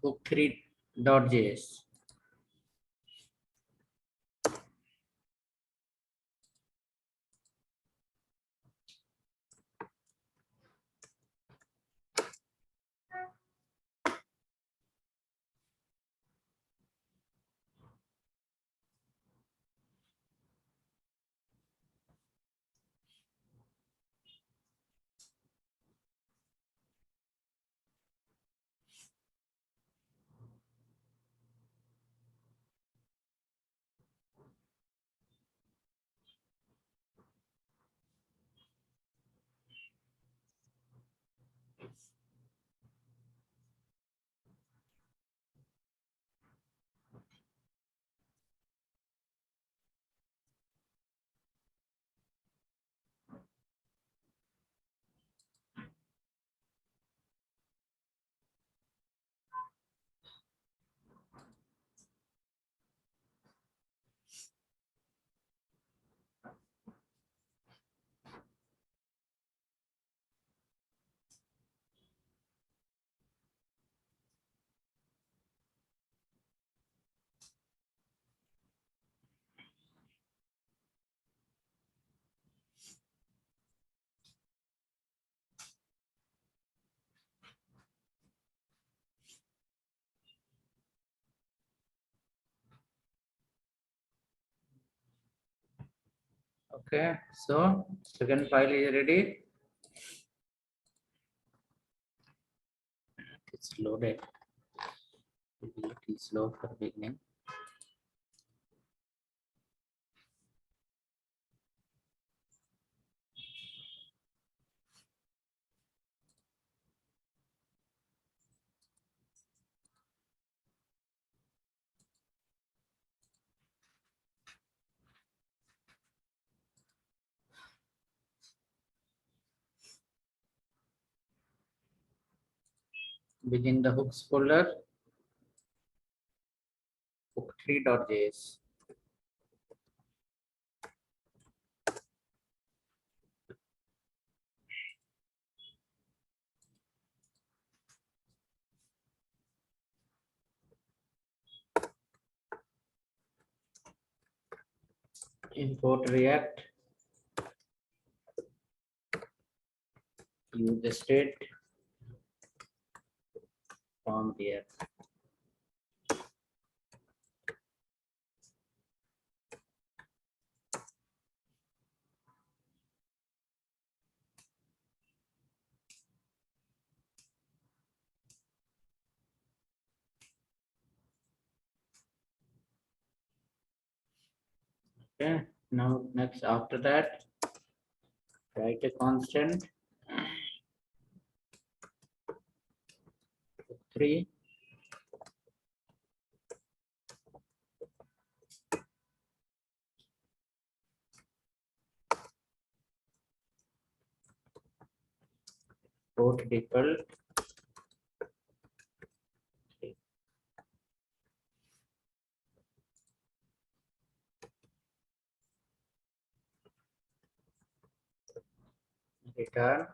hook3.js. Okay, so second file is ready. It's loaded. It's a little slow for beginning. Begin the hooks folder, hook3.js. Import React. Use the state from here. Okay, now next after that, write a constant 3. Port default 3. Return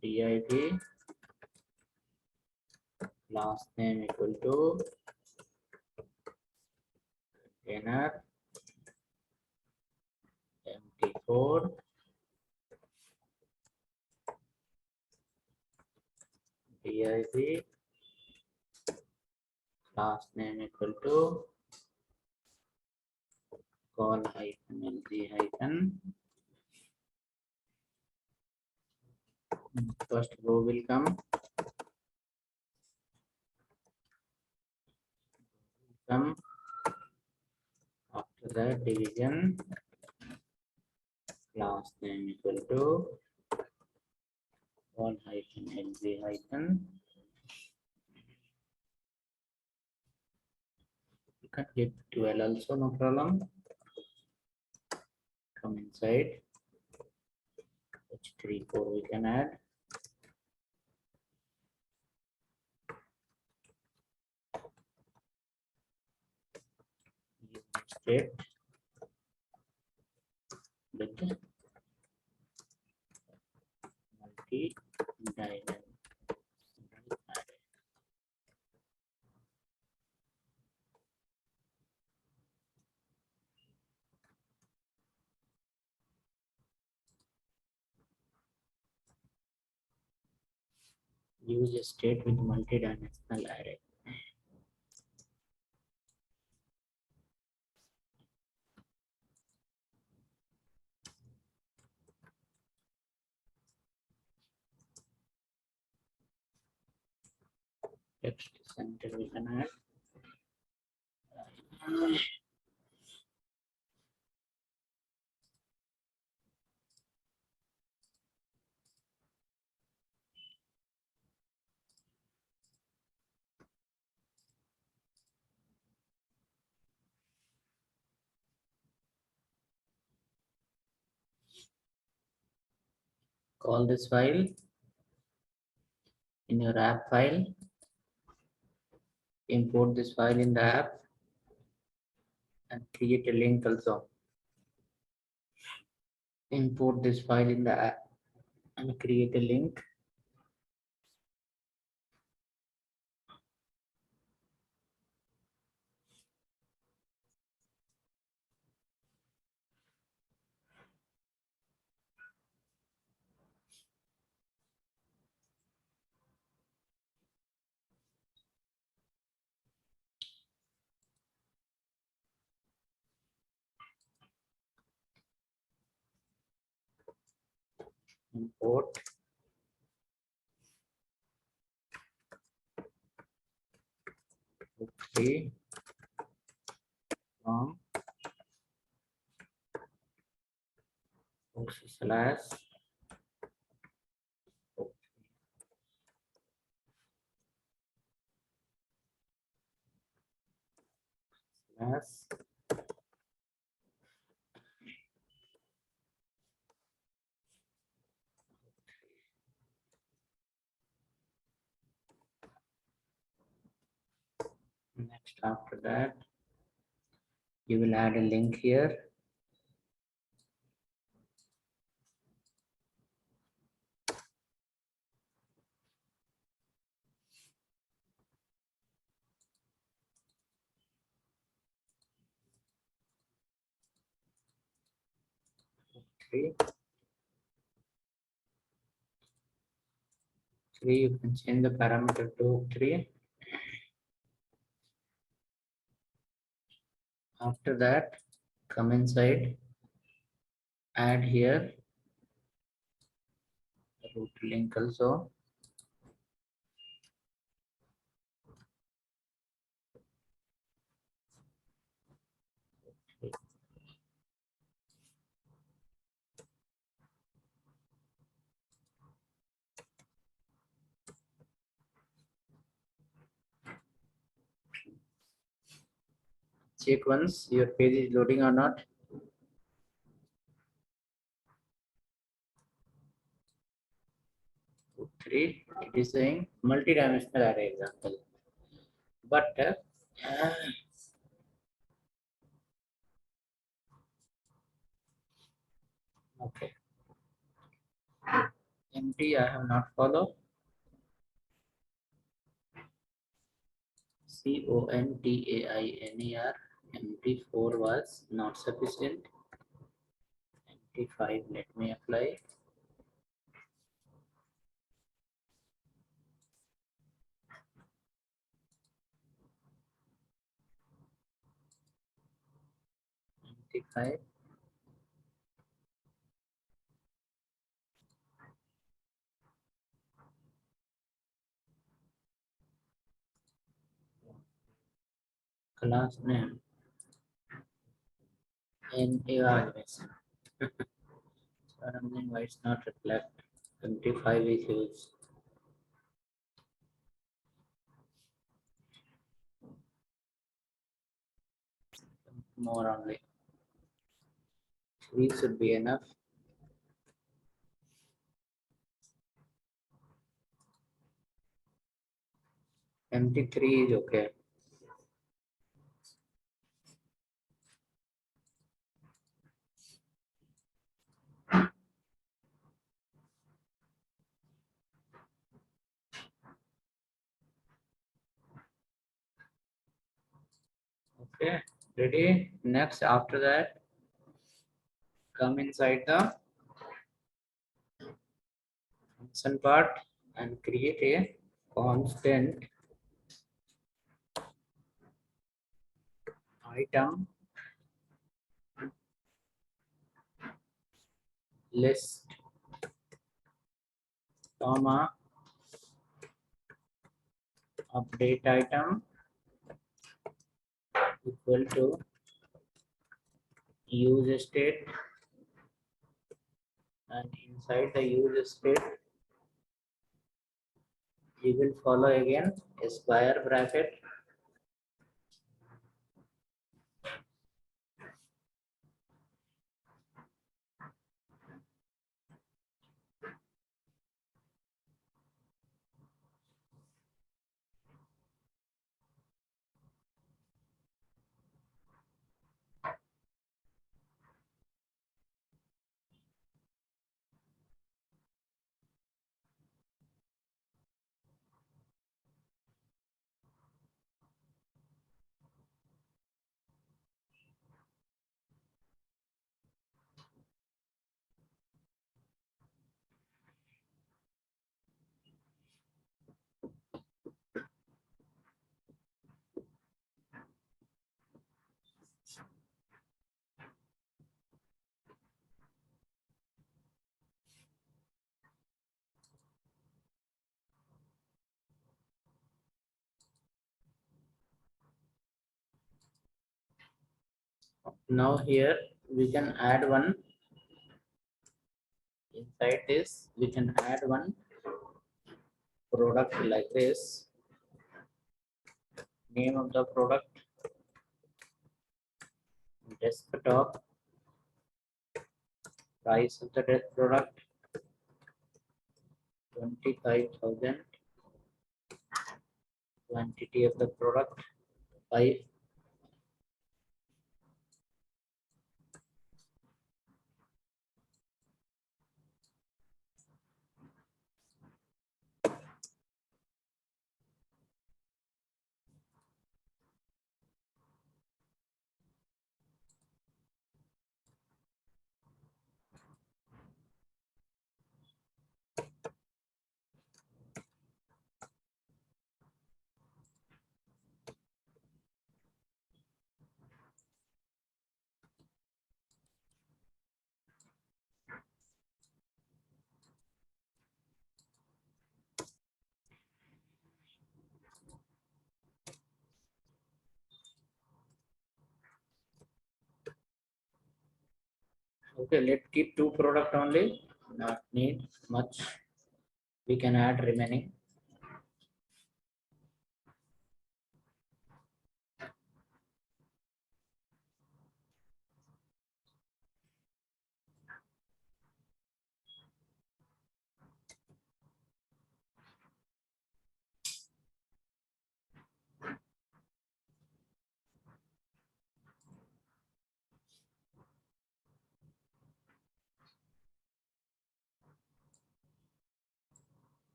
div last name equal to container empty4 div last name equal to call hyphen lg hyphen. First row will come. After that division last name equal to call hyphen lg hyphen. You can get 12 also, no problem. Come inside. H34 we can add. State with multi-dimensional array. use a state with multi-dimensional array. Text center we can add. Call this file in your app file. Import this file in the app and create a link also. Import this file in the app and create a link. Import three from slash slash next. After that, you will add a link here. Three, you can change the parameter to 3. After that, come inside, add here root link also. Check once your page is loading or not. Three, it is saying multi-dimensional array example. But okay, empty I have not followed. CONTAINER MT4 was not sufficient. MT5, let me apply. MT5. Class name. In evaluation. Why it's not reflect. MT5 is used. More only. 3 should be enough. MT3 is okay. Okay, ready? Next, after that, come inside the function part and create a constant item list, comma, update item equal to use state, and inside the use state we will follow again a square bracket. Now here we can add one, inside this we can add one product like this. Name of the product, desktop, price of the product 25,000, quantity of the product 5, okay, let's keep 2 product only, not need much, we can add remaining.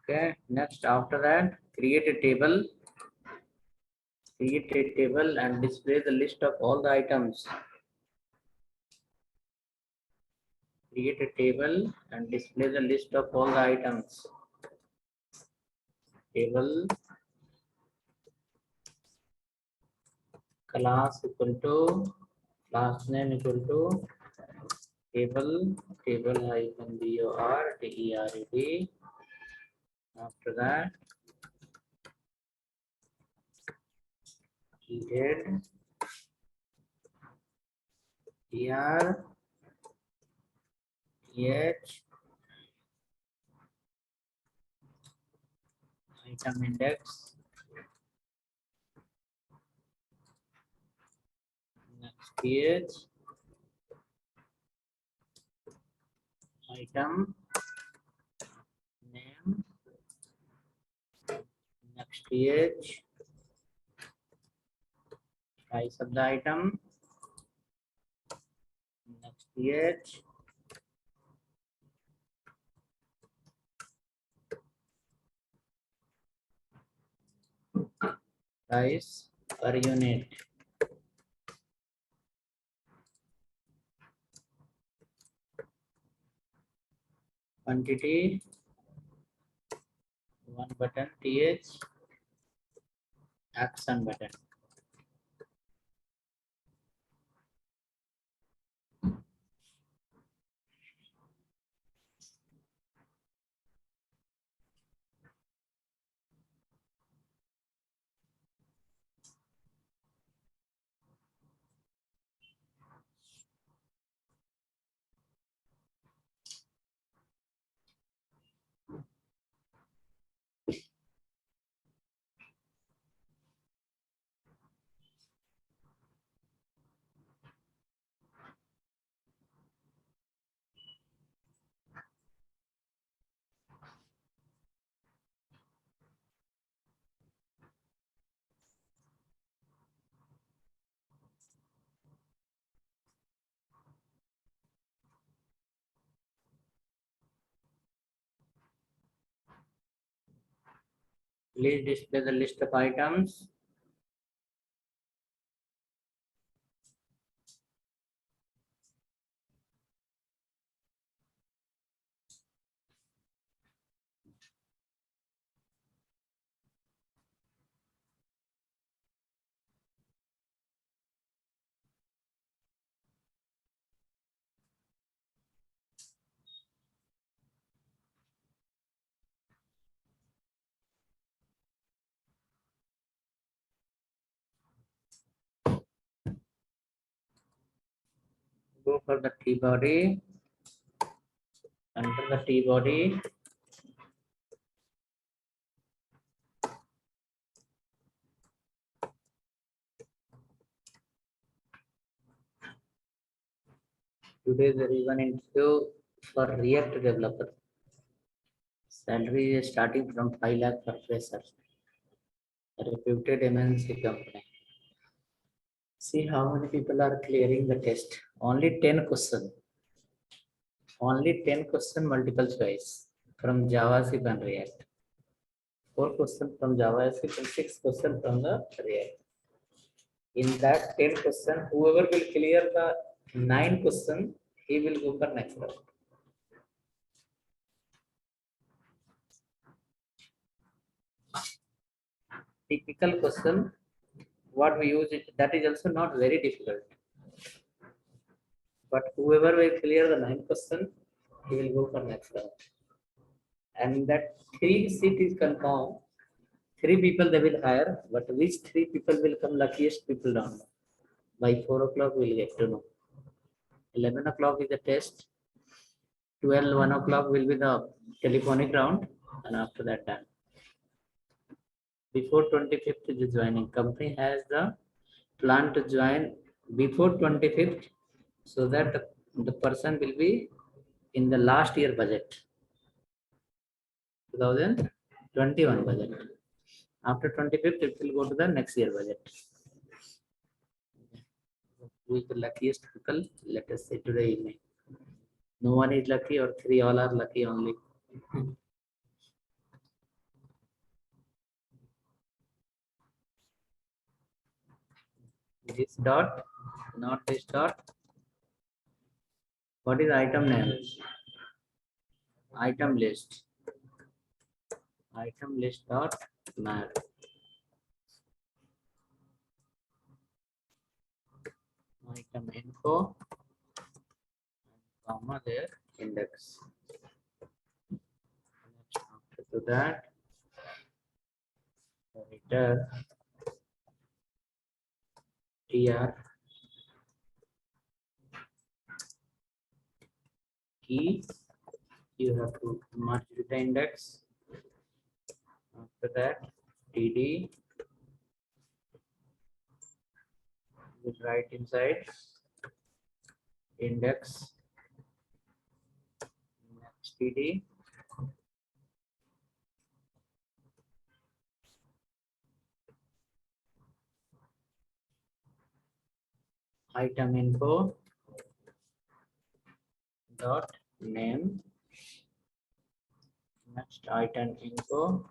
Okay, next after that create a table, and display the list of all the items. Create a table and display the list of all the items. Table class equal to class name equal to table hyphen BORDERED. After that, head TR TH item index. Next page, item name. Next page, price of the item. Next page, price per unit. Quantity, one button, th, action button. Please display the list of items. Go for the T body. Under the T body, today there is one interview for React developer. Salary is starting from 5 lakh for freshers. A reputed MNC company. See how many people are clearing the test. Only 10 questions. Only 10 question multiple choice from JavaScript and React. 4 questions from JavaScript and 6 questions from the React. In that 10 question, whoever will clear the 9 question, he will go for next round. Typical question, what we use it, that is also not very difficult. But whoever will clear the 9 question, he will go for next round. And that 3 seat is confirmed. 3 people they will hire, but which 3 people will come luckiest people don't know. By 4 o'clock we'll get to know. 11 o'clock is the test. 12, 1 o'clock will be the telephonic round, and after that done. Before 25th is joining. Company has the plan to join before 25th, so that the person will be in the last year budget, 2021 budget. After 25th, it will go to the next year budget. Who is the luckiest people? Let us say today evening. No one is lucky, or 3 all are lucky only. This dot, not this dot. What is item name? Item list. Item list dot map. Item info, comma there index. After that, return tr key. You have to merge with the index. After that, TD will write inside index, next TD, item info dot name, next item info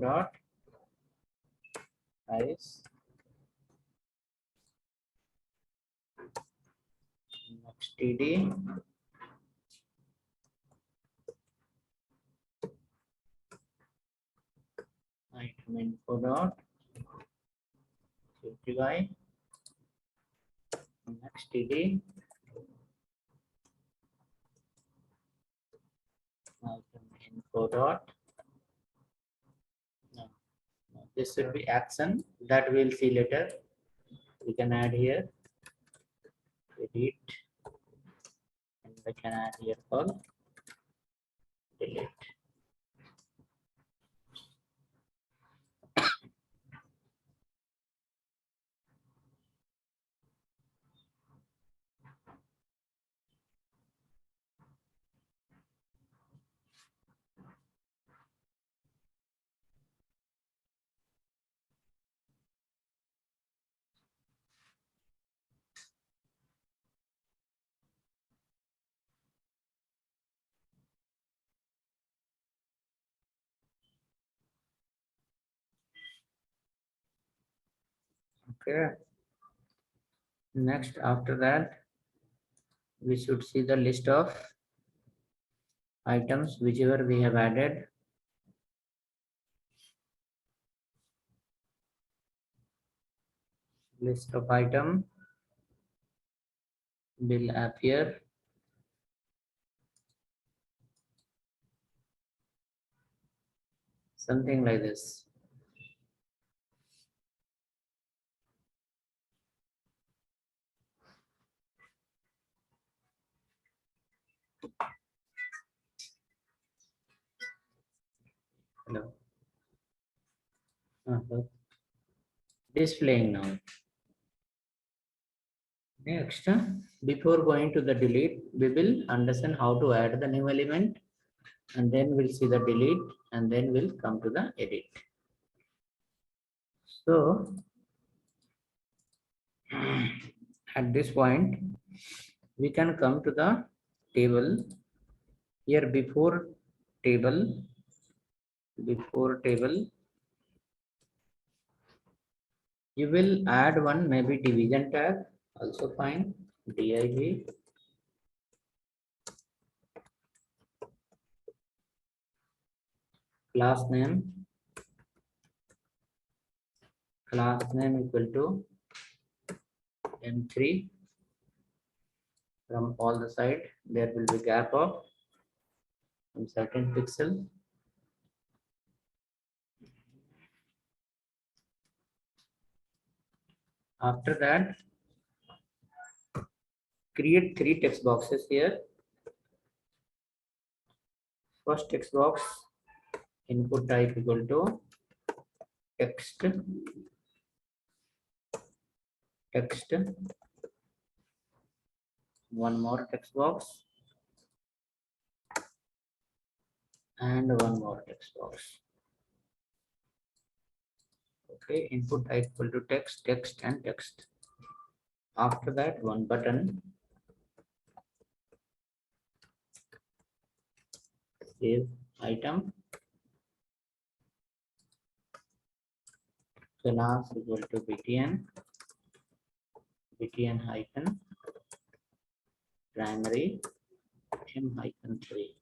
dot price, next TD, item info dot CTY, next TD, item info dot, no, no, this should be action that we'll see later. We can add here edit, and we can add here for delete. Okay. Next, after that, we should see the list of items whichever we have added. List of item will appear something like this. Hello. Displaying now. Next, before going to the delete, we will understand how to add the new element, and then we'll see the delete, and then we'll come to the edit. So, at this point, we can come to the table. Here before table, you will add one maybe division tag, also fine, div, class name equal to M3. From all the side, there will be gap of some certain pixel. After that, create 3 text boxes here. First text box, input type equal to text, one more text box, and one more text box. Okay, input type equal to text, and text. After that, one button, save item, class equal to btn hyphen primary m hyphen 3.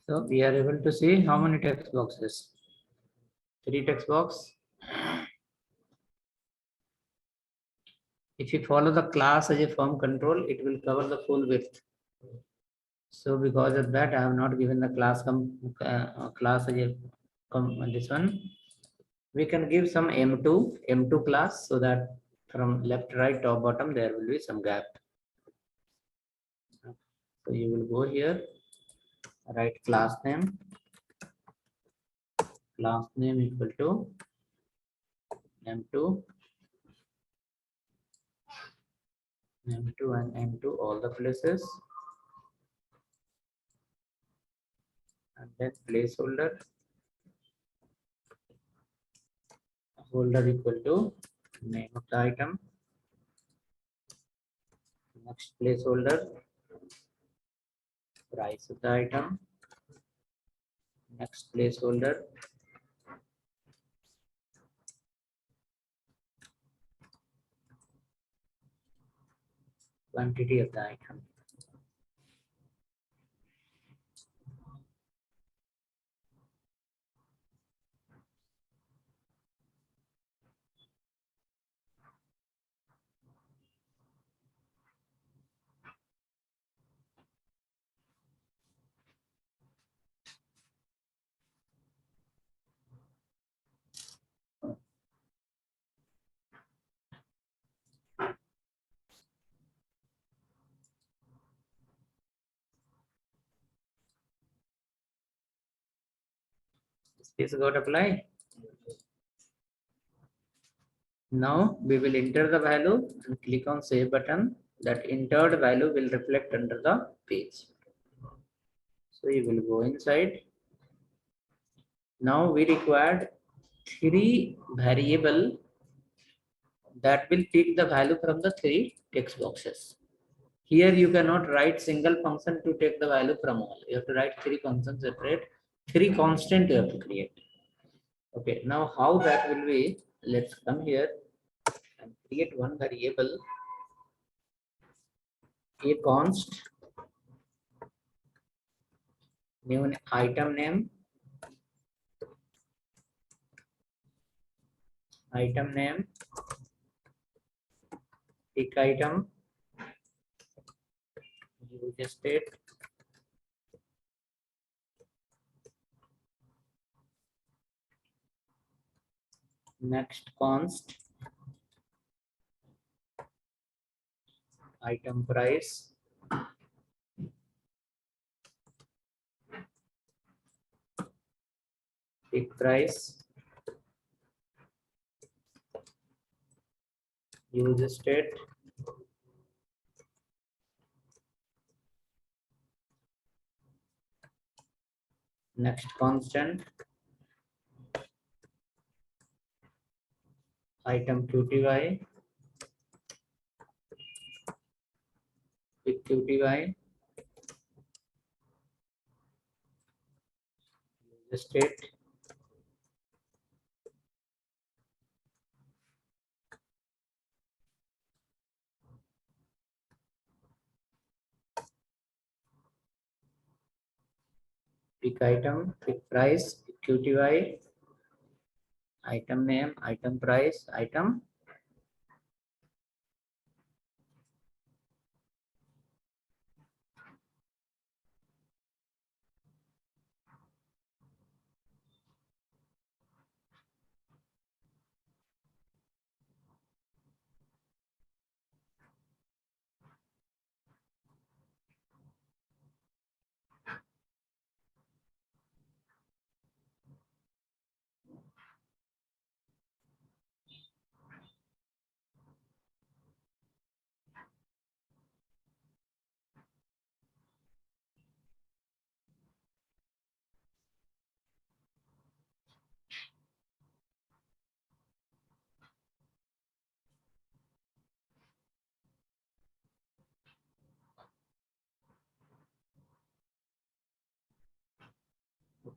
So we are able to see how many text boxes? 3 text box. If you follow the class as a form control, it will cover the full width. So because of that, I have not given the class class as a this one. We can give some M2 class so that from left, right, top, bottom, there will be some gap. So you will go here, write class name equal to M2 and M2 all the places, and then placeholder equal to name of the item. Next placeholder price of the item. Next placeholder quantity of the item. This got apply. Now we will enter the value and click on save button. That entered value will reflect under the page. So you will go inside. Now we required 3 variable that will pick the value from the 3 text boxes. Here you cannot write single function to take the value from all. You have to write 3 functions separate, 3 constant you have to create. Okay, now how that will be? Let's come here and create one variable, a const, new item name, pick item, use state, next const, item price, pick price, use state, next constant, item qty, pick qty, use state, pick item, pick price, pick qty, item name, item price, item.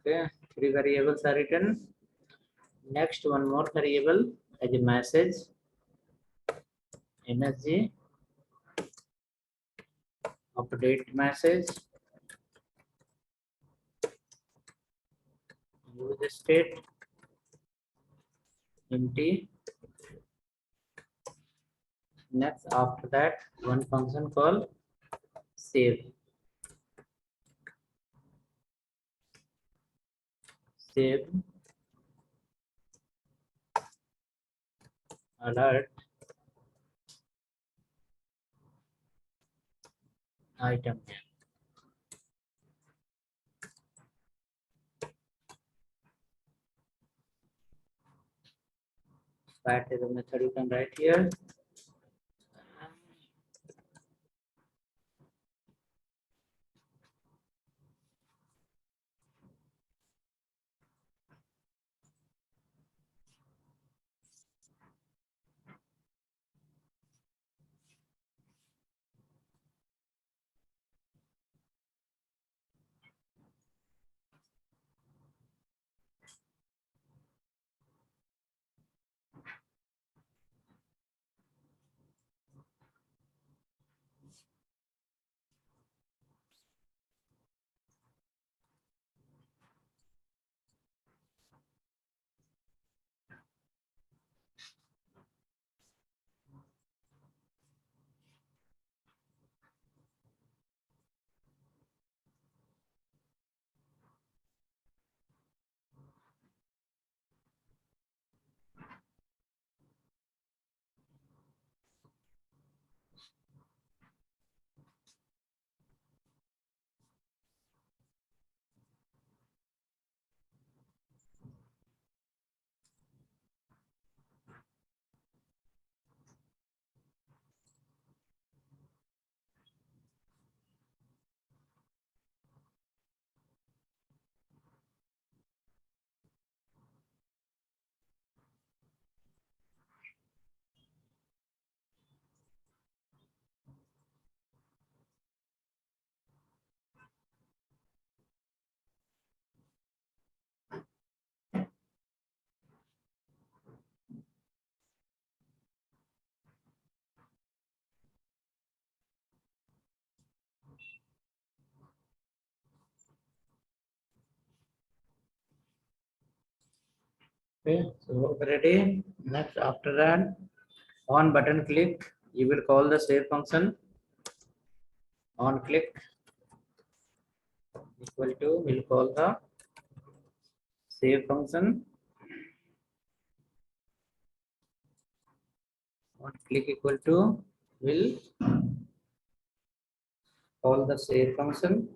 Okay, 3 variables are written. Next, one more variable as a message, msg, update message, use state empty. Next, after that, one function called save. Save alert item. That is a method you can write here. Okay, so ready. Next, after that, on button click, you will call the save function. On click equal to, will call the save function. On click equal to, will call the save function.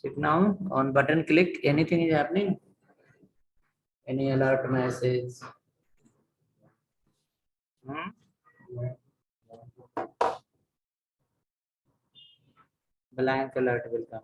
Sit now. On button click, anything is happening. Any alert message? Hmm? Blank alert will come.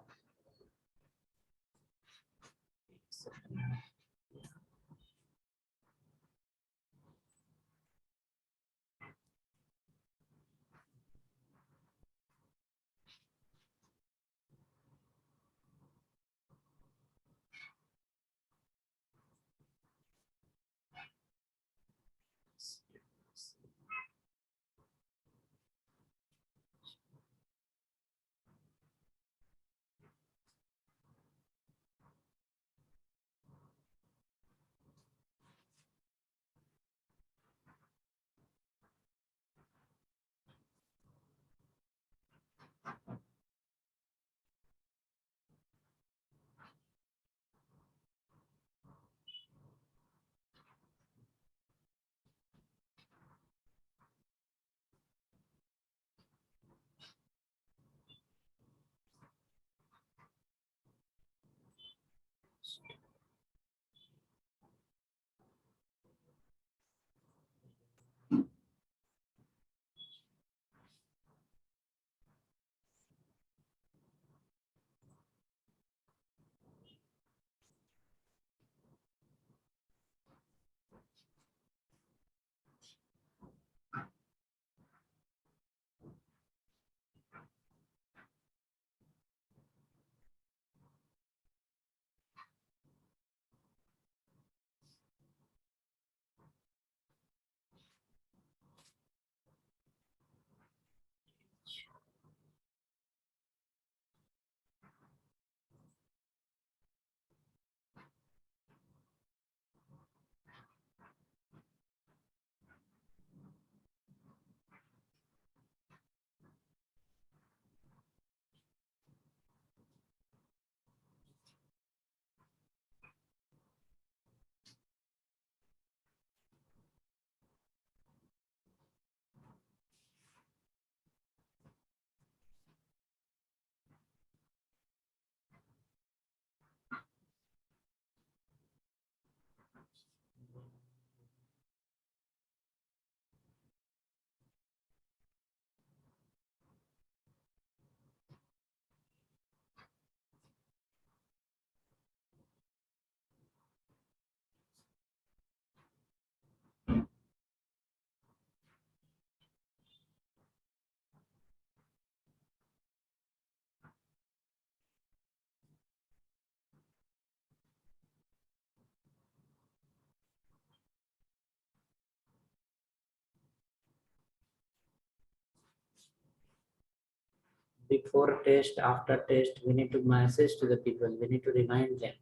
Before test, after test, we need to message to the people. We need to remind them.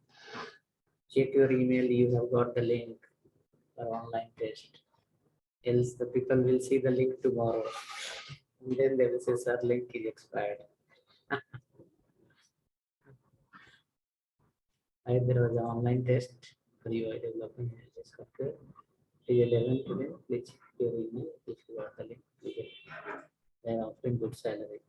Check your email. You have got the link for online test. Else the people will see the link tomorrow. And then they will say, "Sir, link is expired." There was an online test for UI development software. Please 11 today. Please check your email. If you got the link, please. They are offering good salary.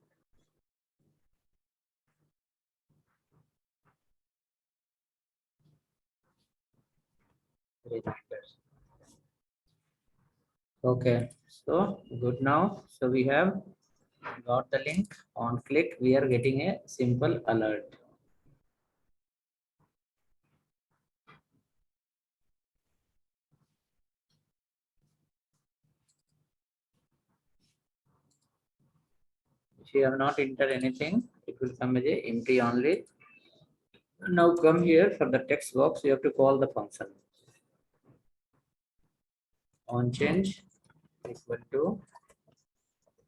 Reminders. Okay, so good now. So we have got the link. On click, we are getting a simple alert. If you have not entered anything, it will come as a empty only. Now come here for the text box. You have to call the function on change equal to,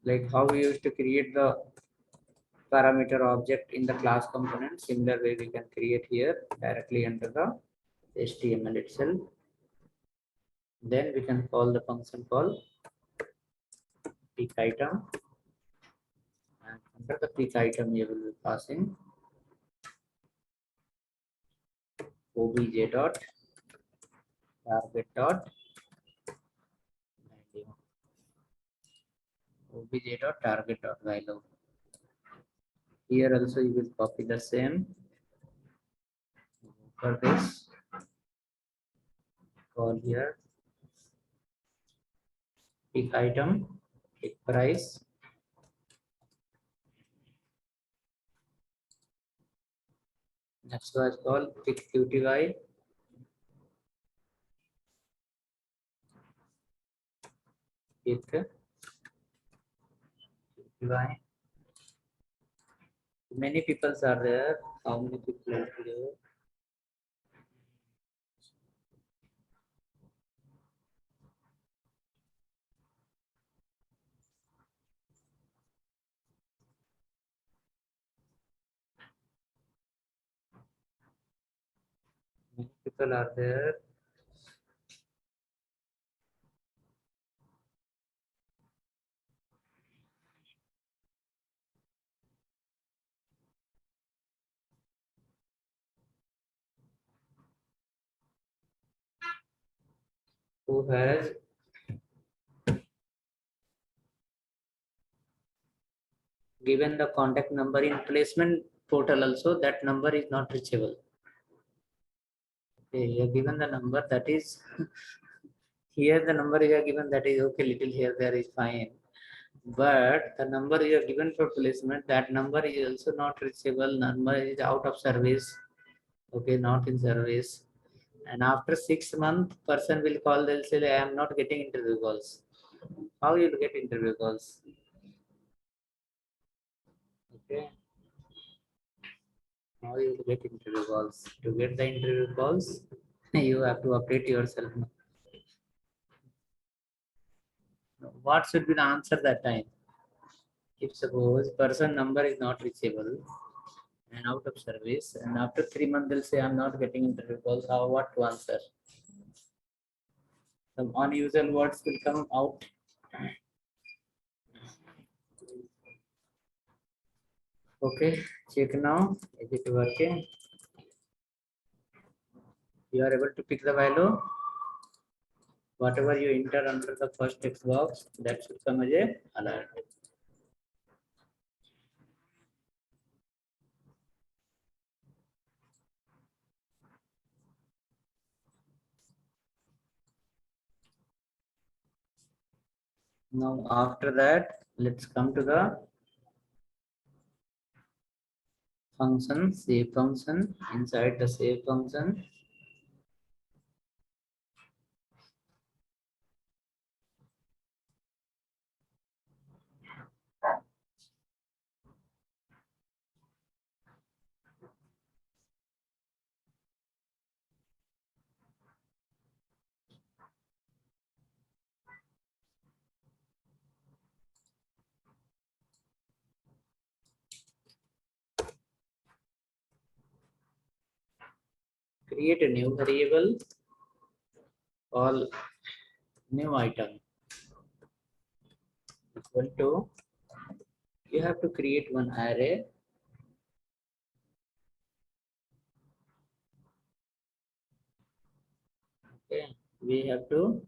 like how we used to create the parameter object in the class component. Similar way we can create here directly under the HTML itself. Then we can call the function called pick item, and under the pick item you will be passing obj dot target dot value, obj dot target dot value. Here also you will copy the same for this. Call here pick item, pick price. Next was called pick qty, pick qty. Many people are there. How many people are there? Many people are there. Who has given the contact number in placement portal also, that number is not reachable. Okay, you have given the number that is here, the number you have given that is okay, little here there is fine, but the number you have given for placement, that number is also not reachable. Number is out of service. Okay, not in service. And after 6 months, person will call, they'll say I am not getting interview calls. How you will get interview calls? Okay, how you will get interview calls? To get the interview calls, you have to update yourself. What should be the answer that time? If suppose person number is not reachable and out of service, and after 3 months they'll say I'm not getting interview calls, how, what to answer? Some unusual words will come out. Okay, check now. Is it working? You are able to pick the value. Whatever you enter under the first text box, that should come as a alert. Now after that, let's come to the function, save function. Inside the save function, create a new variable called new item equal to, you have to create one array. Okay, we have to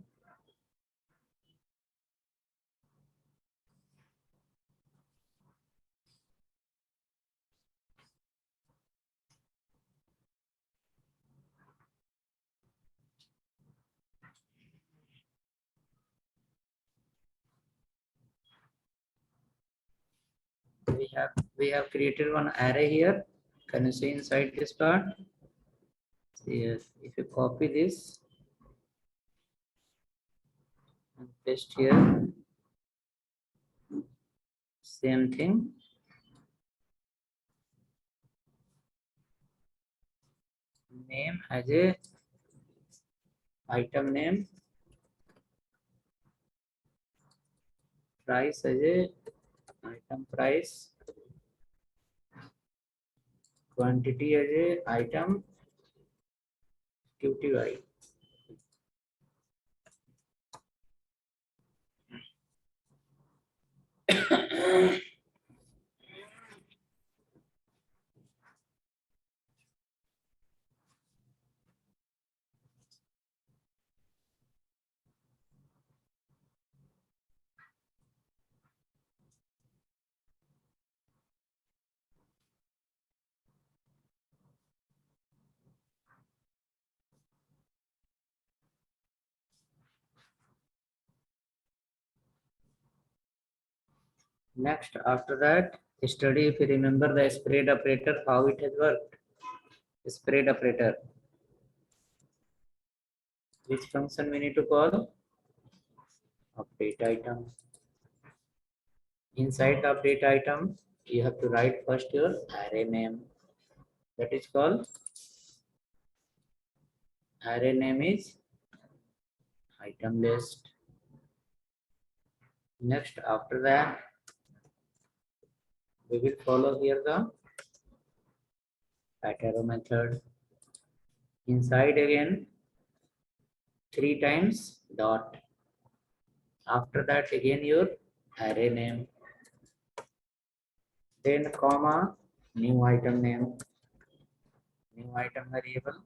we have created one array here. Can you see inside this part? Yes, if you copy this and paste here, same thing. Name as a item name, price as a item price, quantity as a item QTY. Next, after that, study if you remember the spread operator, how it has worked. Spread operator. Which function we need to call? Update item. Inside the update item, you have to write first your array name. That is called array name is item list. Next, after that, we will follow here the arrow method. Inside again, 3 times dot. After that, again your array name. Then comma, new item name, new item variable.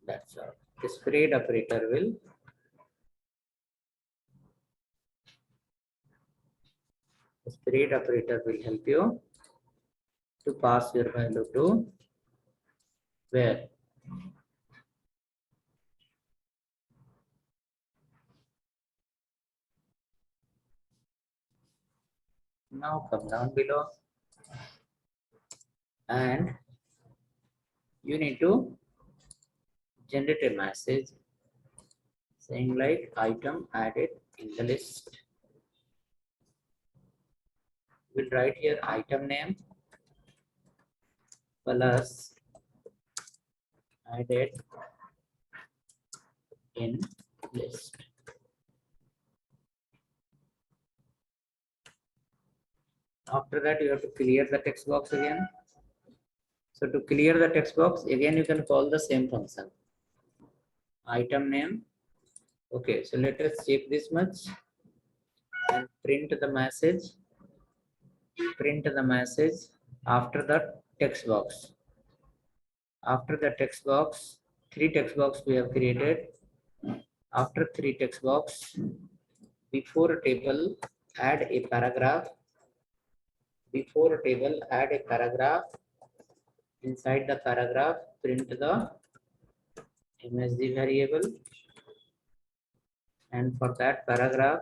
That's all. The spread operator will help you to pass your value to where. Now come down below and you need to generate a message saying like item added in the list. We'll write here item name plus added in list. After that, you have to clear the text box again. So to clear the text box, again you can call the same function. Item name. Okay, so let us check this much and print the message. Print the message after the text box. After the text box, 3 text box we have created. After 3 text box, before a table, add a paragraph. Before a table, add a paragraph. Inside the paragraph, print the MSG variable. And for that paragraph,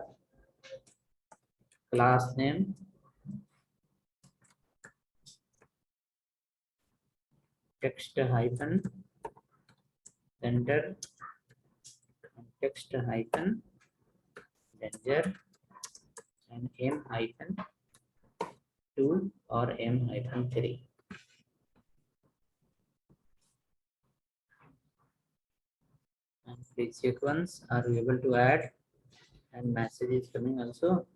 class name, text hyphen, center, text hyphen, danger, and M hyphen 2 or M hyphen 3. And please check once, are you able to add? And message is coming also.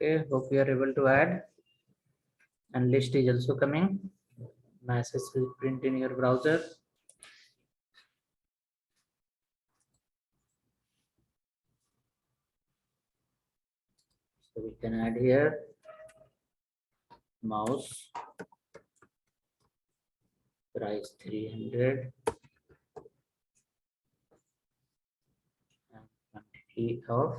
Okay, hope you are able to add. And list is also coming. Message will print in your browser. So we can add here mouse price 300 and quantity of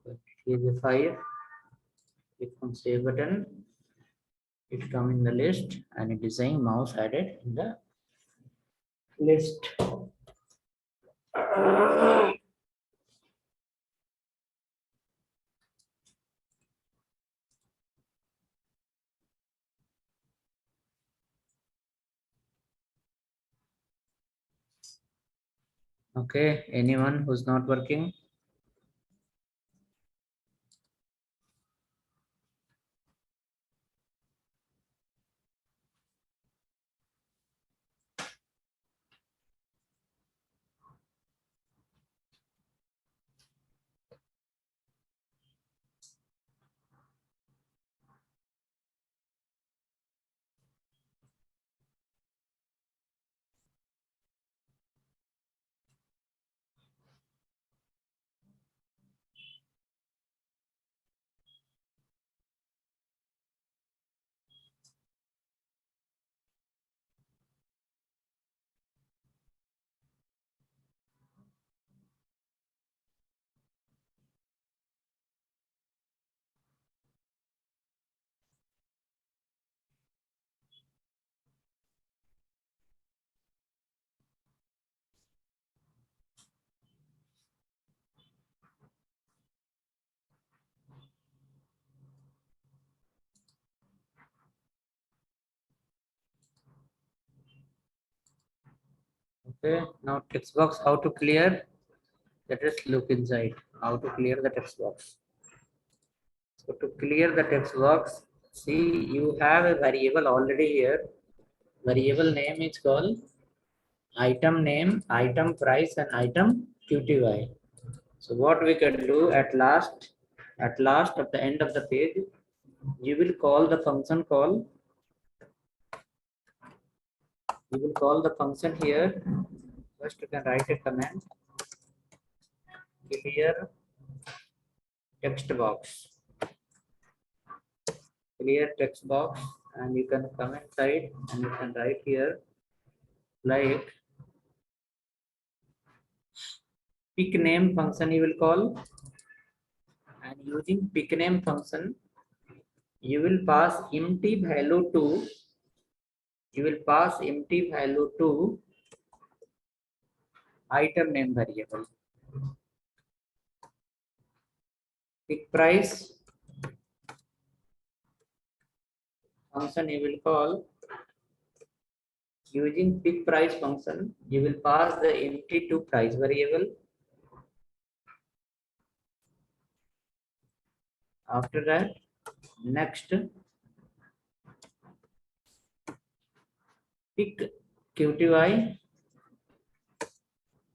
quantity is 5. Click on save button. It come in the list and it is saying mouse added in the list. Okay, anyone who's not working? Okay, now text box how to clear? Let us look inside how to clear the text box. So to clear the text box, see you have a variable already here. Variable name is called item name, item price, and item QTY. So what we can do at last at the end of the page, you will call the function call. You will call the function here. First you can write a command, clear text box. Clear text box, and you can come inside and you can write here like pick name function you will call, and using pick name function you will pass empty value to item name variable. Pick price function you will call, using pick price function you will pass the empty to price variable. After that, next pick QTY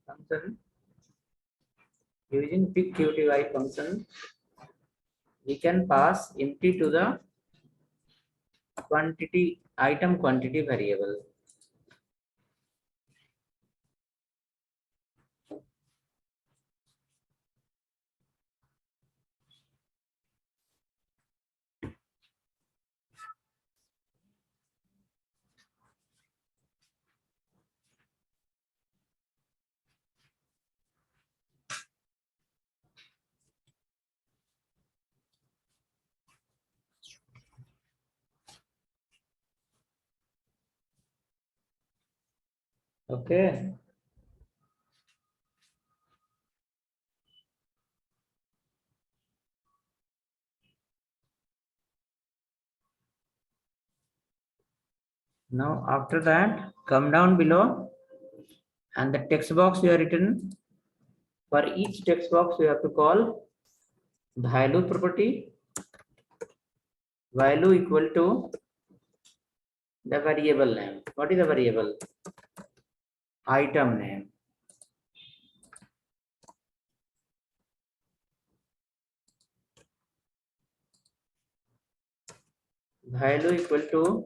function. Using pick QTY function we can pass empty to the quantity item quantity variable. Okay. Now after that, come down below and the text box you have written. For each text box, you have to call value property, value equal to the variable name. What is the variable? Item name. Value equal to,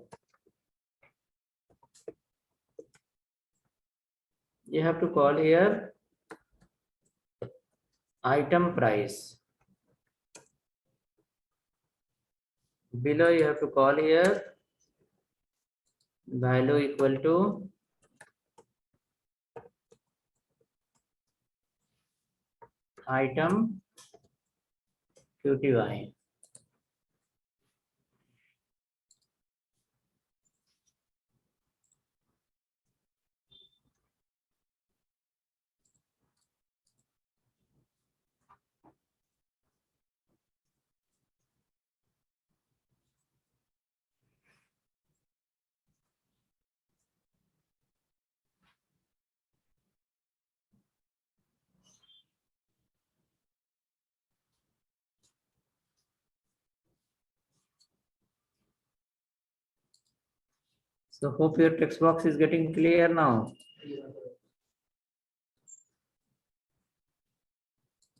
you have to call here item price. Below you have to call here value equal to item QTY. So hope your text box is getting clear now.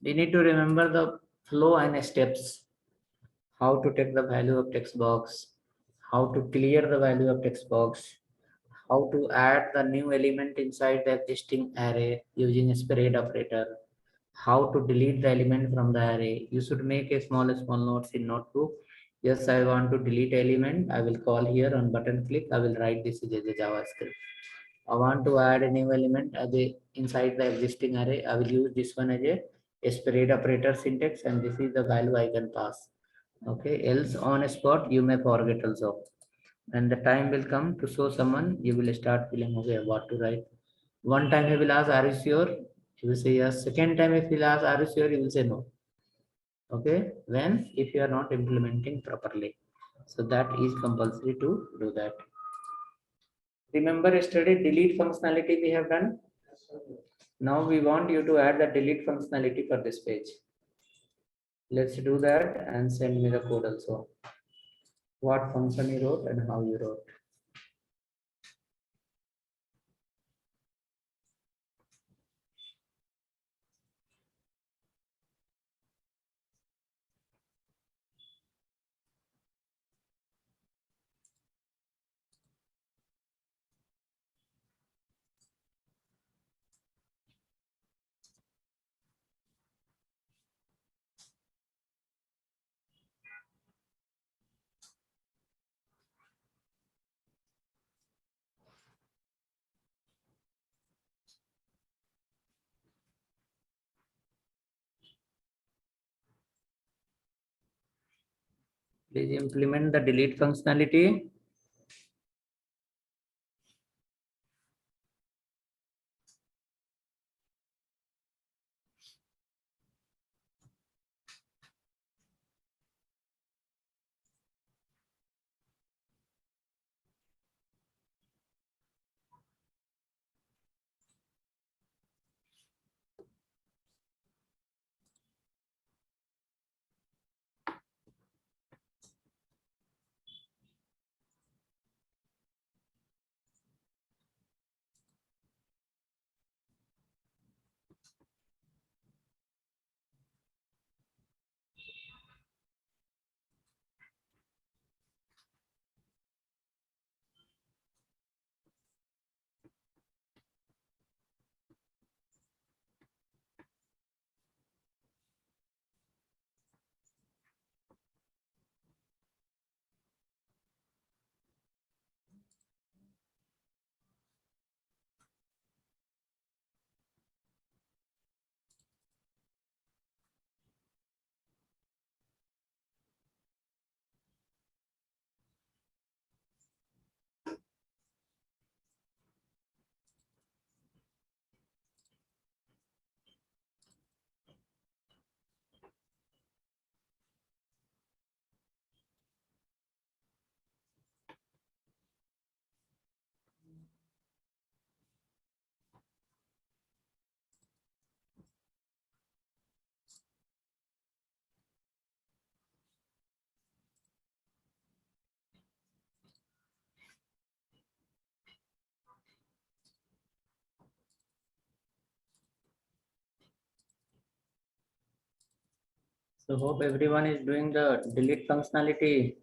We need to remember the flow and steps. How to take the value of text box, how to clear the value of text box, how to add the new element inside the existing array using a spread operator, how to delete the element from the array. You should make a small notes in notebook. Yes, I want to delete element. I will call here on button click. I will write this as a JavaScript. I want to add a new element as a inside the existing array. I will use this one as a spread operator syntax, and this is the value I can pass. Okay, else on a spot you may forget also. And the time will come to show someone, you will start feeling okay what to write. One time he will ask, are you sure? You will say yes. Second time if he will ask, are you sure? You will say no. Okay, when if you are not implementing properly. So that is compulsory to do that. Remember yesterday delete functionality we have done. Now we want you to add the delete functionality for this page. Let's do that and send me the code also. What function you wrote and how you wrote. Please implement the delete functionality. So hope everyone is doing the delete functionality.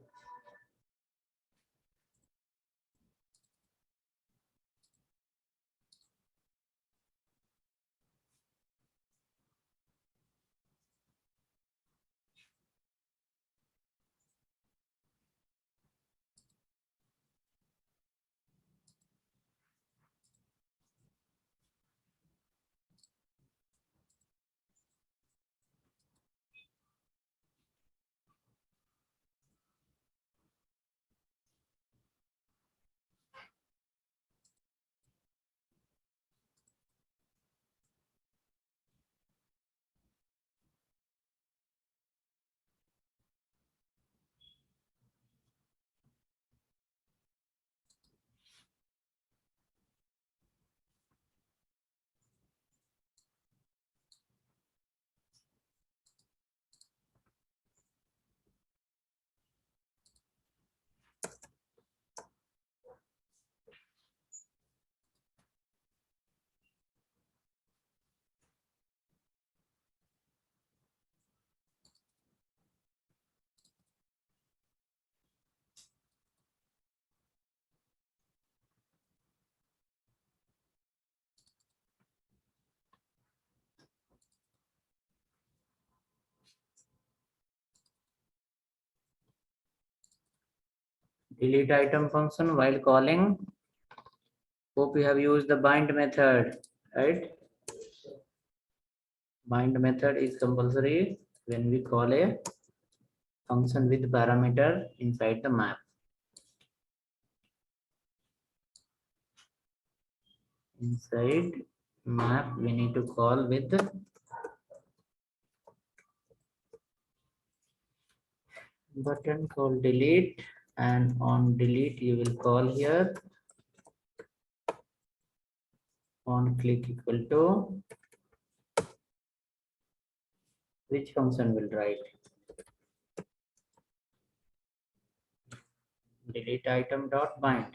Delete item function while calling. Hope you have used the bind method, right? Bind method is compulsory when we call a function with parameter inside the map. Inside map, we need to call with button called delete, and on delete you will call here on click equal to which function will write delete item dot bind.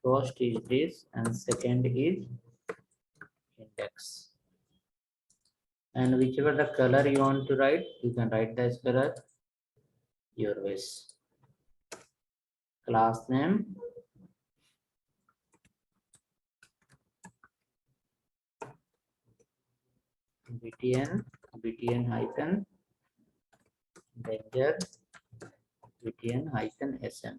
First is this and second is index. And whichever the color you want to write, you can write this color your wish. Class name, btn hyphen danger btn hyphen sm.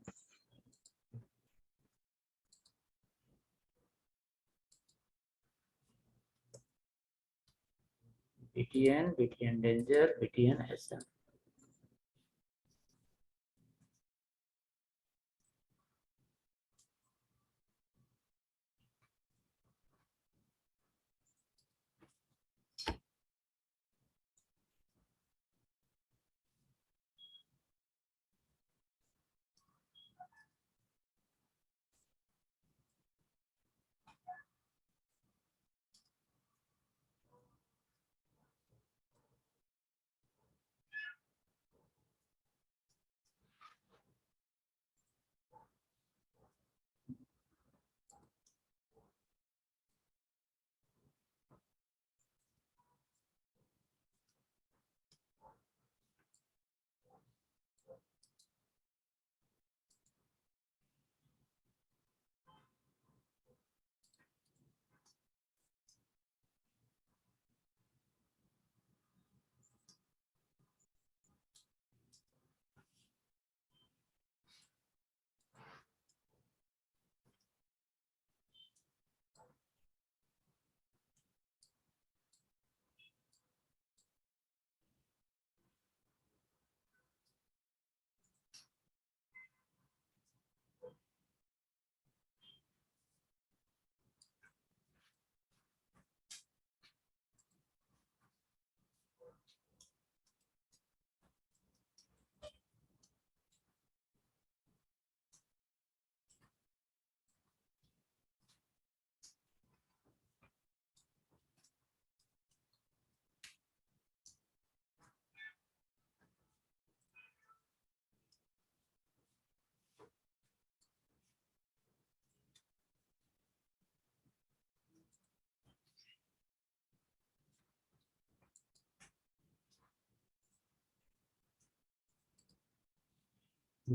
btn danger btn sm.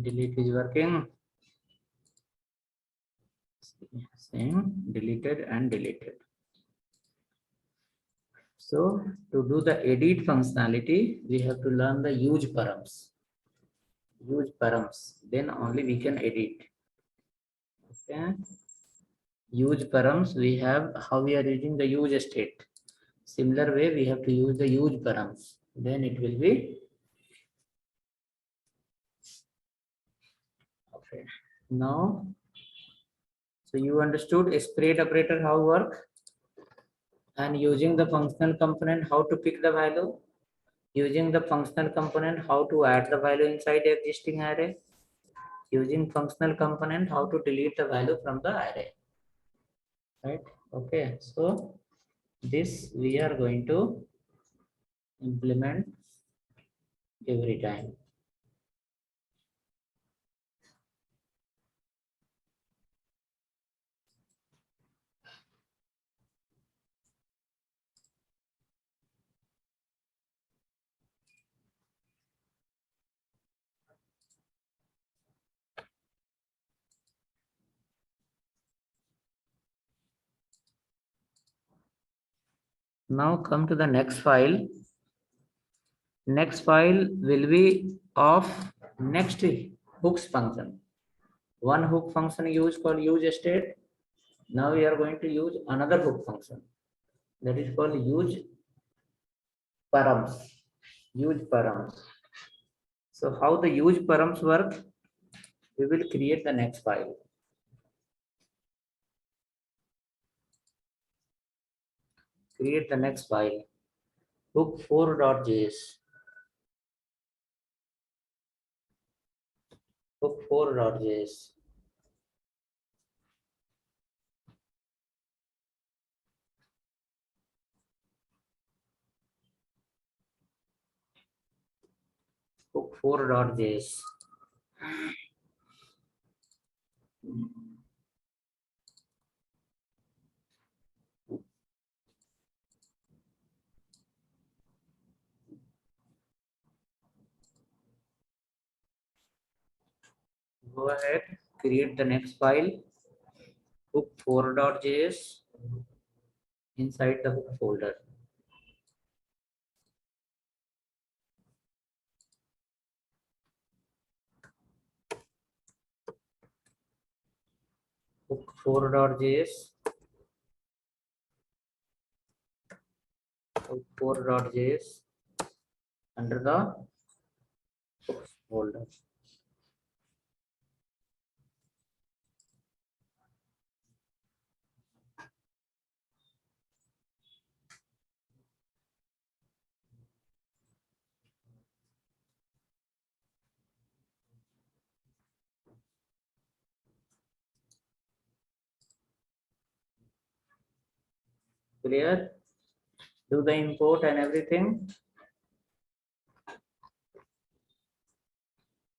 delete is working. Same, deleted and deleted. So to do the edit functionality, we have to learn the use params. Use params, then only we can edit. Okay. Use params, we have how we are using the use state. Similar way, we have to use the use params. Then it will be okay. Now, so you understood a spread operator how work, and using the functional component how to pick the value, using the functional component how to add the value inside the existing array, using functional component how to delete the value from the array, right? Okay, so this we are going to implement every time. Now come to the next file. Next file will be of next hooks function. One hook function use called use state. Now we are going to use another hook function that is called use params. Use params. So how the use params work? We will create the next file. Create the next file. Hook4.js. Hook4.js. Hook4.js. Go ahead, create the next file. Hook4.js inside the hook folder. Hook4.js. Hook4.js under the hooks folder. Clear? Do the import and everything.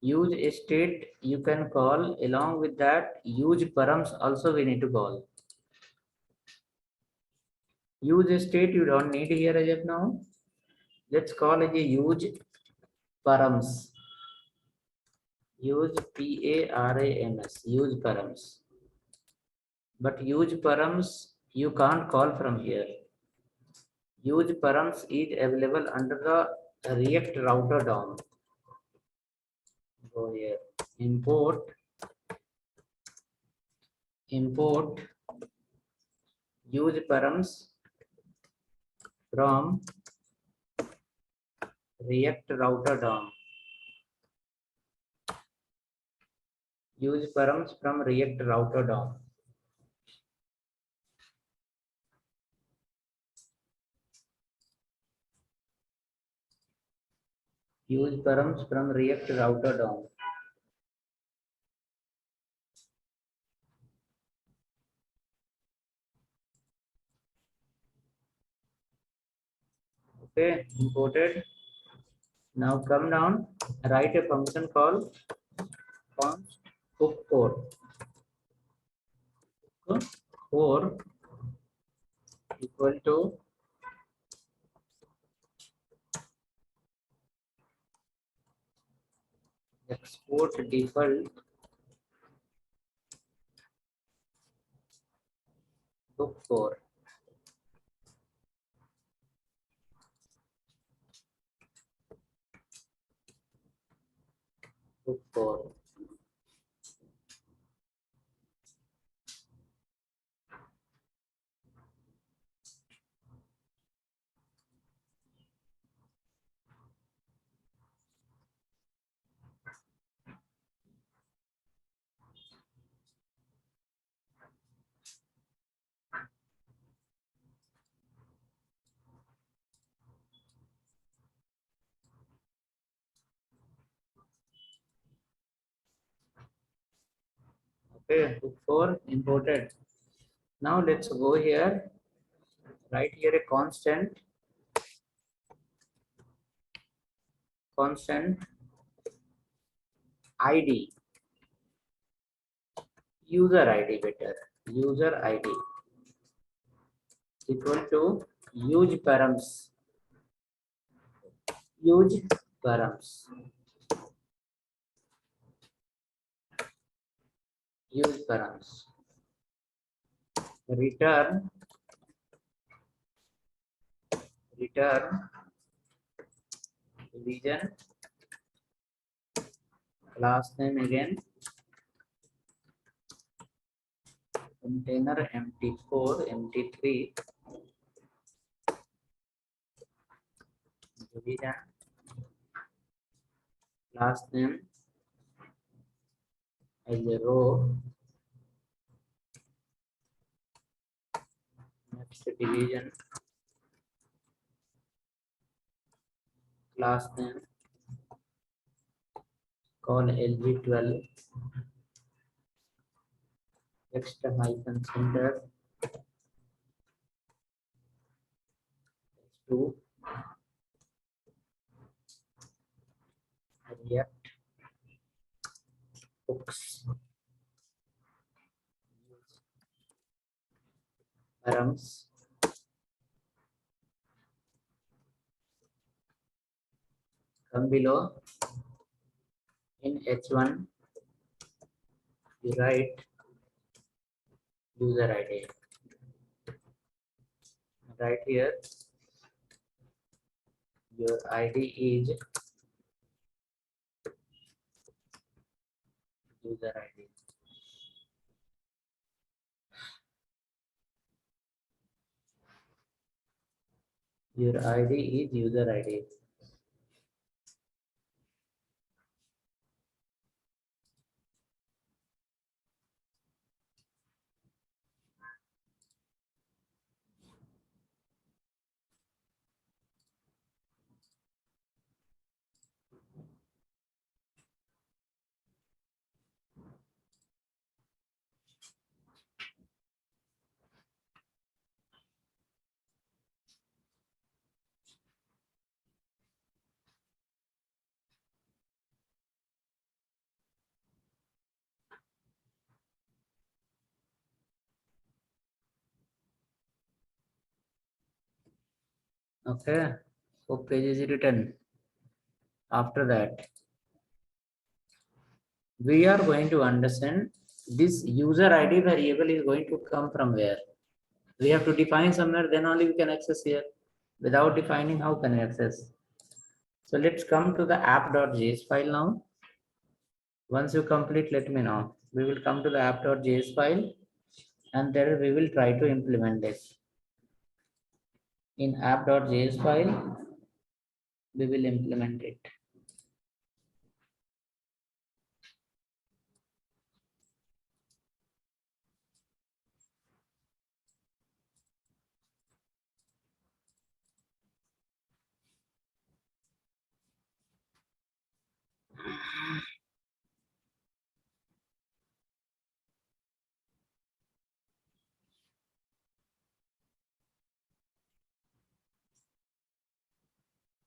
Use state you can call, along with that use params also we need to call. Use state you don't need here as of now. Let's call it a use params. Use params. Use params. But use params you can't call from here. Use params is available under the React router DOM. Go here. Import use params from React router DOM. Use params from React router DOM. Use params from React router DOM. Okay, imported. Now come down, write a function called const hook4. Hook4 equal to export default book 4. Book 4. Okay, book 4 imported. Now let's go here. Write here a constant ID, user ID better, user ID equal to use params, use params, use params, return region, class name again, container empty4, empty3, division, class name as a row, next division, class name call lg12, text hyphen center, to react books params, come below. In H1 you write user ID, right here your ID is user ID. Your ID is user ID. Okay, so page is written. After that, we are going to understand this user ID variable is going to come from where. We have to define somewhere, then only we can access here. Without defining, how can we access? So let's come to the app.js file now. Once you complete, let me know. We will come to the app.js file and there we will try to implement this. In app.js file, we will implement it.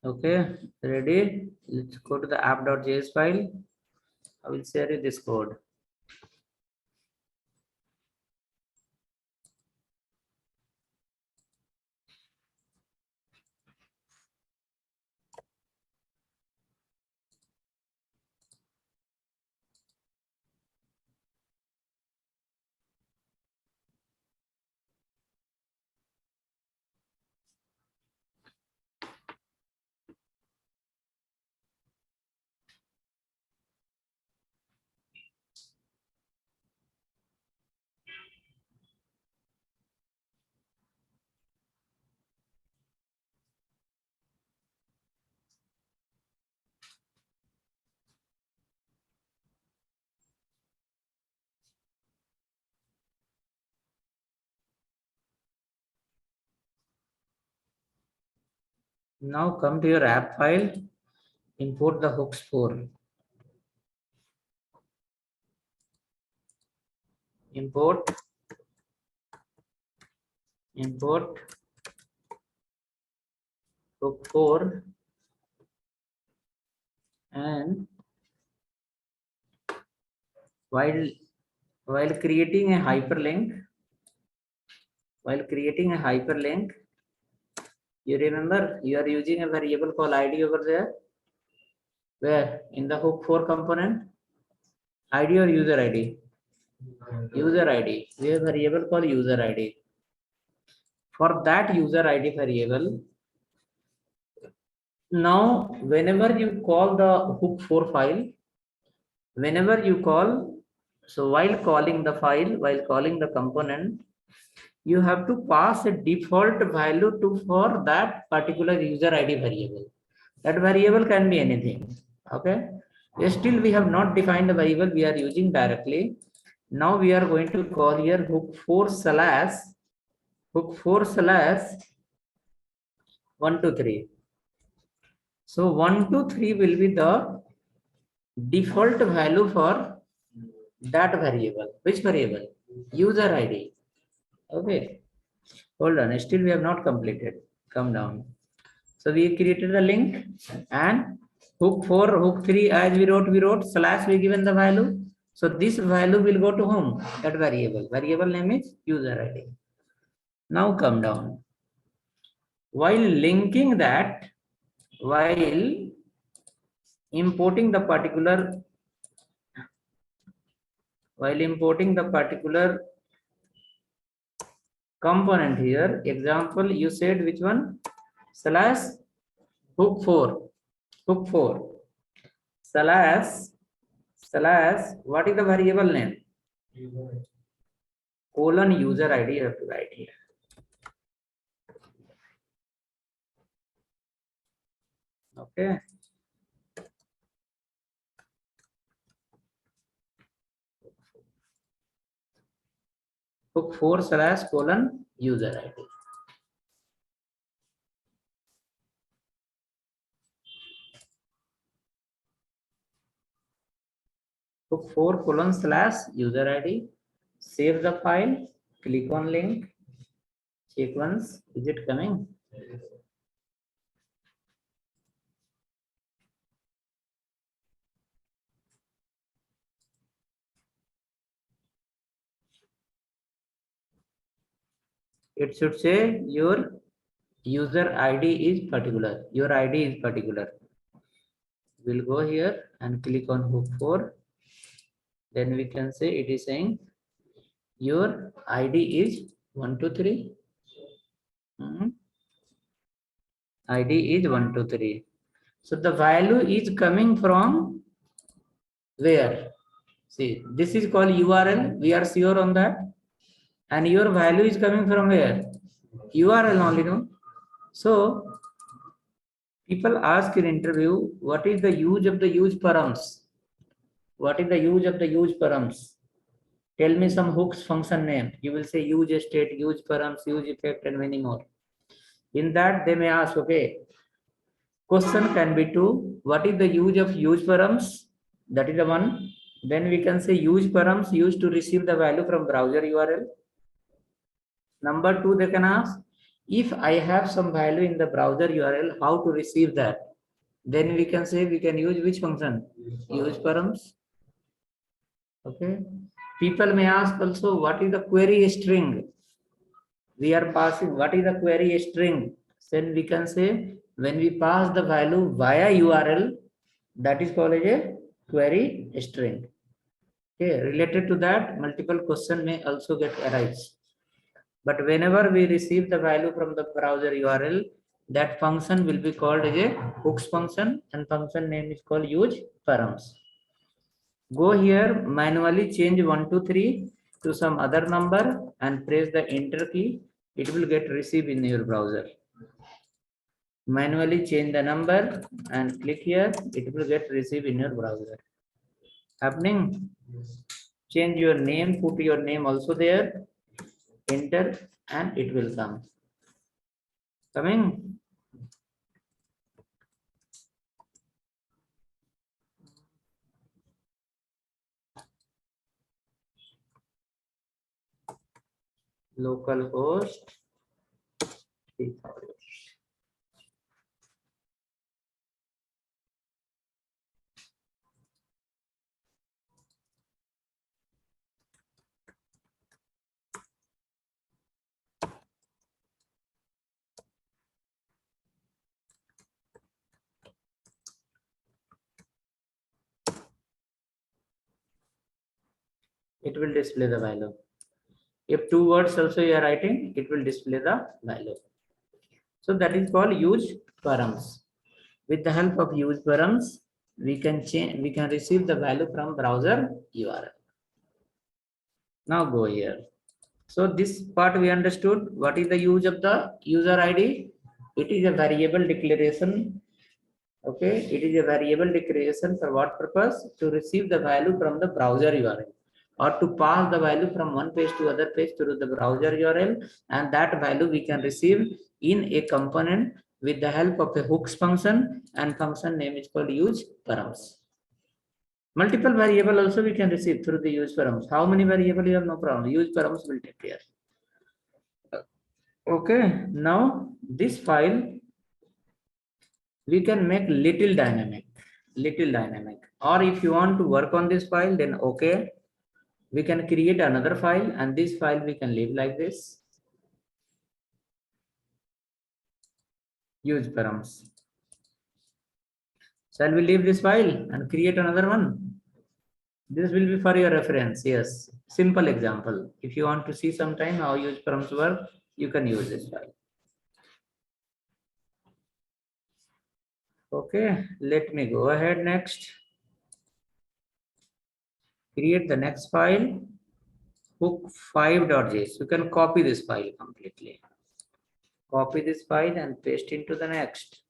Okay, ready? Let's go to the app.js file. I will share you this code. Now come to your app file, import the hooks 4. Import hook 4 and while creating a hyperlink, you remember you are using a variable called ID over there. Where? In the hook 4 component? ID or user ID? User ID. We have a variable called user ID. For that user ID variable, now whenever you call the hook 4 file, whenever you call, so while calling the file, while calling the component, you have to pass a default value to for that particular user ID variable. That variable can be anything. Okay. Still, we have not defined the variable we are using directly. Now we are going to call here hook 4 slash 1 2 3. So 1 2 3 will be the default value for that variable. Which variable? User ID. Okay. Hold on. Still, we have not completed. Come down. So we created a link and hook 4, hook 3, as we wrote slash we given the value. So this value will go to whom? That variable. Variable name is user ID. Now come down. While linking that, while importing the particular component here, example, you said which one? Slash hook 4 slash what is the variable name? Colon user ID you have to write here. Okay. Hook 4 slash colon user ID. Hook 4 colon slash user ID. Save the file. Click on link. Check once. Is it coming? It should say your user ID is particular. Your ID is particular. We'll go here and click on hook 4. Then we can say it is saying your ID is 1 2 3. ID is 1 2 3. So the value is coming from where? See, this is called URL. We are sure on that. And your value is coming from where? URL only, no? So people ask in interview, what is the use of the use params? What is the use of the use params? Tell me some hooks function name. You will say use state, use params, use effect, and many more. In that, they may ask, okay, question can be two. What is the use of use params? That is the one. Then we can say use params used to receive the value from browser URL. Number two, they can ask, if I have some value in the browser URL, how to receive that? Then we can say we can use which function? Use params. Okay. People may ask also, what is the query string? We are passing, what is the query string? Then we can say, when we pass the value via URL, that is called a query string. Okay. Related to that, multiple question may also get arise. But whenever we receive the value from the browser URL, that function will be called as a hooks function, and function name is called use params. Go here, manually change 1 2 3 to some other number and press the enter key. It will get received in your browser. Manually change the number and click here. It will get received in your browser. Happening? Change your name, put your name also there. Enter and it will come. Coming? localhost 3000. It will display the value. If two words also you are writing, it will display the value. So that is called use params. With the help of use params, we can change, we can receive the value from browser URL. Now go here. So this part we understood. What is the use of the user ID? It is a variable declaration. Okay, it is a variable declaration for what purpose? To receive the value from the browser URL or to pass the value from one page to other page through the browser URL, and that value we can receive in a component with the help of a hooks function, and function name is called use params. Multiple variable also we can receive through the use params. How many variable you have? No problem. Use params will take care. Okay, now this file we can make little dynamic, or if you want to work on this file, then okay, we can create another file, and this file we can leave like this. Use params. Shall we leave this file and create another one? This will be for your reference. Yes, simple example. If you want to see sometime how use params work, you can use this file. Okay, let me go ahead next. Create the next file, hook5.js. You can copy this file completely. Copy this file and paste into the next.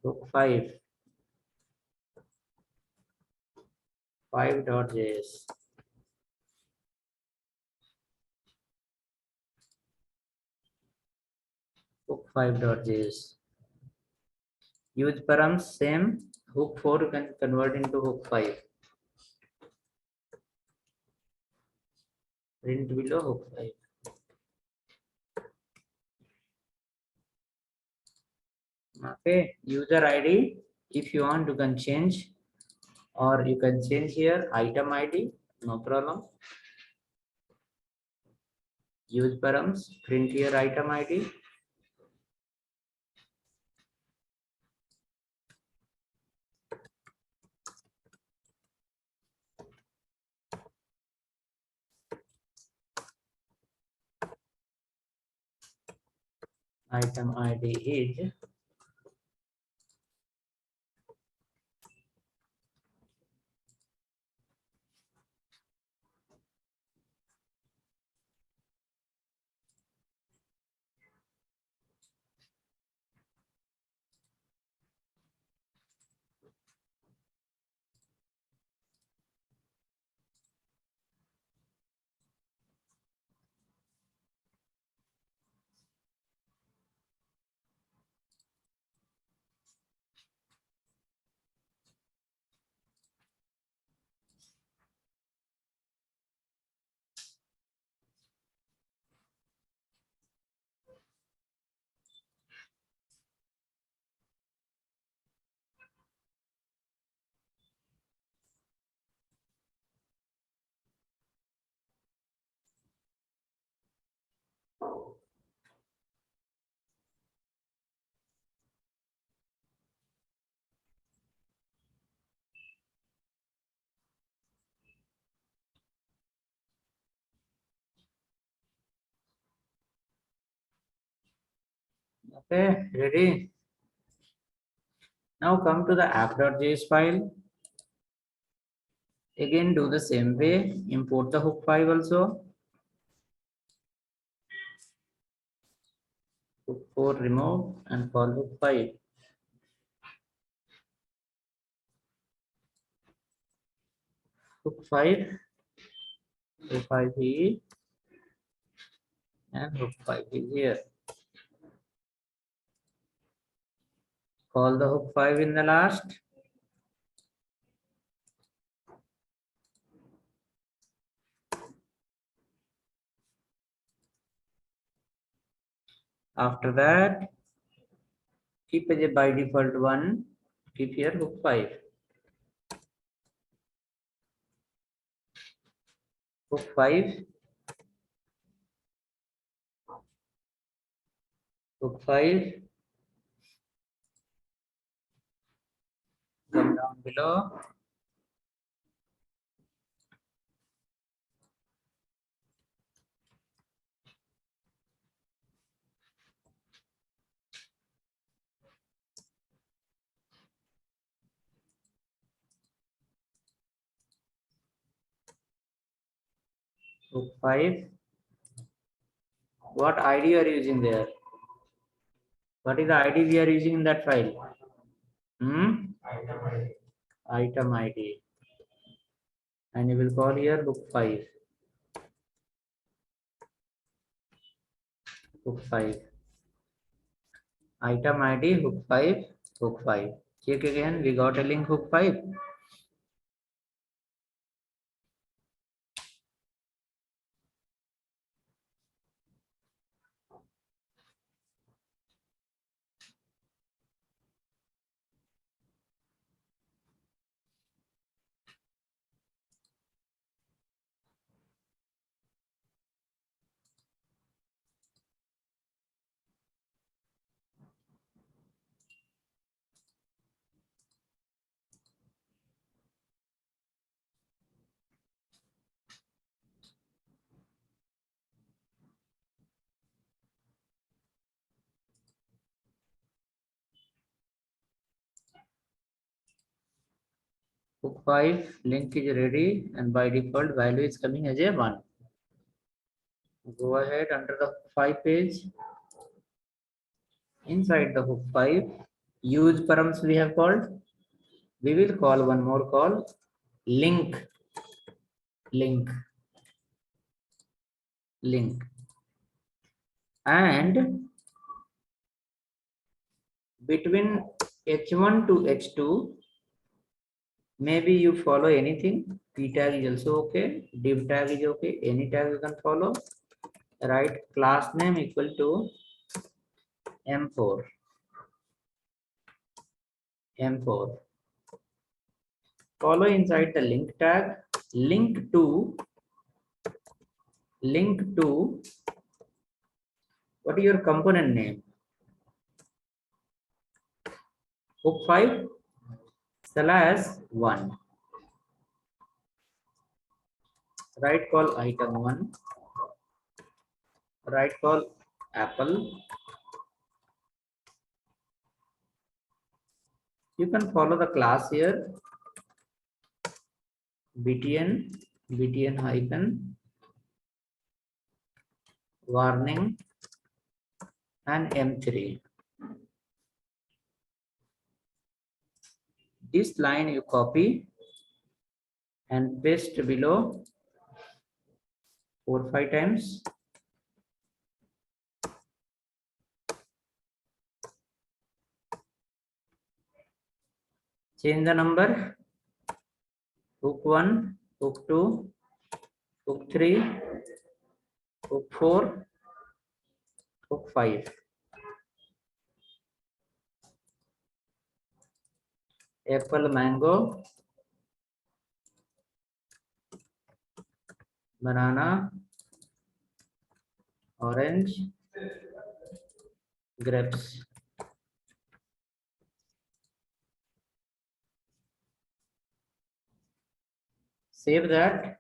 Hook 5.js. Hook 5.js. Use params, same. Hook 4 you can convert into hook 5. Print below hook 5. Okay, user ID. If you want, you can change, or you can change here item ID. No problem. Use params. Print here item ID. Item ID is okay. Ready? Now come to the app.js file. Again, do the same way. Import the hook 5 also. Hook 4 remove and call hook 5. Hook 5. Hook 5 here. And hook 5 is here. Call the hook 5 in the last. After that, keep as a by default 1, keep here hook 5. Hook 5, hook 5, come down below. Hook 5. What ID are you using there? What is the ID we are using in that file? Item ID. And you will call here hook 5. Hook 5. Item ID hook 5. Hook 5. Check again. We got a link hook 5. Hook 5 link is ready and by default value is coming as a 1. Go ahead under the hook 5 page. Inside the hook 5, use params we have called. We will call one more call link. Link. Link. And between h1 to h2, maybe you follow anything. P tag is also okay. Div tag is okay. Any tag you can follow. Write class name equal to M4. M4. Follow inside the link tag. Link to. What is your component name? Hook 5 /1. Right call item 1. Right call apple. You can follow the class here. btn hyphen warning and M3. This line you copy and paste below 4-5 times. Change the number. Hook 1, hook 2, hook 3, hook 4, hook 5. Apple, mango, banana, orange, grapes. Save that.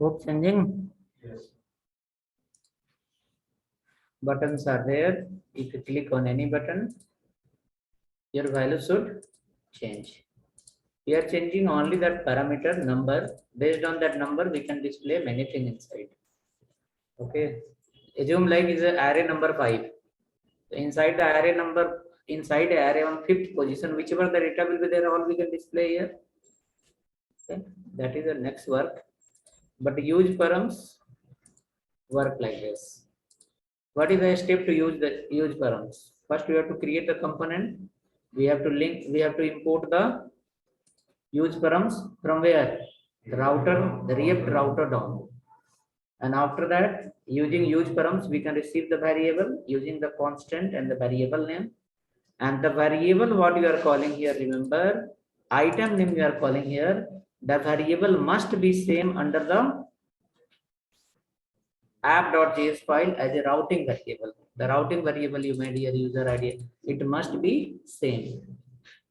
Hope changing. Yes. Buttons are there. If you click on any button, your value should change. We are changing only that parameter number. Based on that number, we can display many things inside. Okay. Assume like is a array number 5. Inside the array number, inside the array on 5th position, whichever the data will be there, all we can display here. Okay. That is the next work. But use params work like this. What is the step to use the use params? First, we have to create the component. We have to link. We have to import the use params from where? The router, the React router down. And after that, using use params, we can receive the variable using the constant and the variable name. And the variable what you are calling here, remember, item name you are calling here, the variable must be same under the app.js file as a routing variable. The routing variable you made here, user ID, it must be same.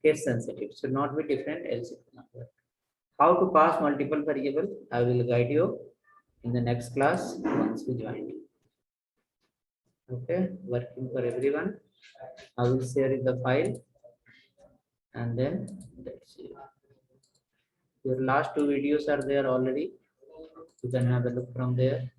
Case sensitive, should not be different, else it will not work. How to pass multiple variable, I will guide you in the next class once we join. Okay, working for everyone. I will share the file and then let's see. Your last 2 videos are there already. You can have a look from there.